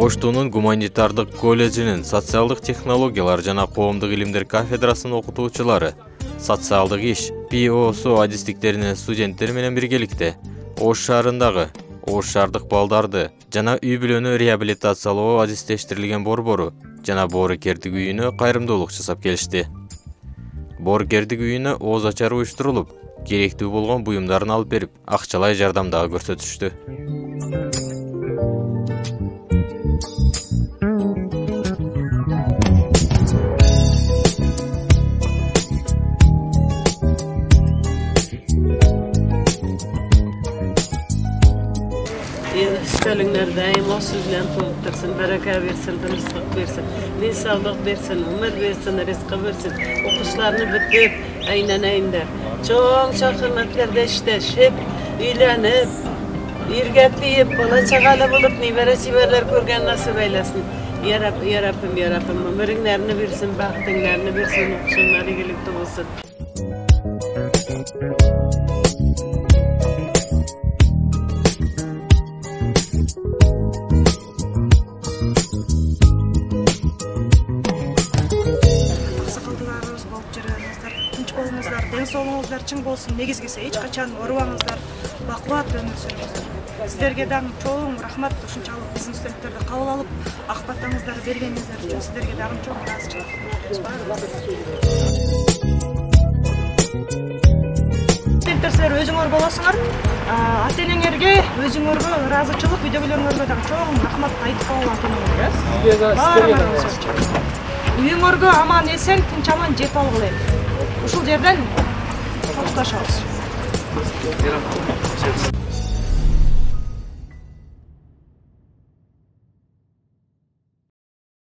Оштунун гуманитардык колледжинин социалдык технологиялар жана коомдук илимдер кафедрасынын окутуучулары социалдык иш ПОСО адистиктеринин студенттери менен биргеликте Ош шаарындагы Ош шаардык балдарды жана үй-бүлөнү реабилитациялоо адистештирилген борбору жана боорукердик үйүнө кайрымдуулук жасап келишти. Боорукердик үйүнө ооз ачар уюштурулуп, керектүү болгон буюмдарын алып берип, акчалай жардам дагы көрсөтүштү. Stölüngler daim o sözlen tuluptursun, baraka versin, rızık versin, din sağlık versin, umut versin, rızkı versin. Okuşlarını bitip, aynen aynder. Çok hürmetler işte, hep uylanıp, irgetleyip, bala çağalı bulup, nivere siverler körgen nasip eylesin. Yarabbim, ömürünlerini versin, baktınlarını versin, okuşunları birlikte olsun. Ден соолугуңуздар чың болсун, негизгиси эч качан оорубаңыздар, бакубат өмүр сүрүңүздөр. Сиздерге дагы чоң рахмат, ушунчалык биздин студенттерди кабыл алып, ак батаңыздарды бергениңиздер үчүн сиздерге дагы чоң ыраазычылык. Студенттер, силер өзүңөр болосуңар. Ата-энеңерге, өзүңөргө ыраазычылык, үйдөгүлөрүңөргө дагы чоң рахмат айтып кабыл алыңыздар. Үйүңөргө аман эсен, тынч аман жетип алгыла. Ушул жерден коштошобуз.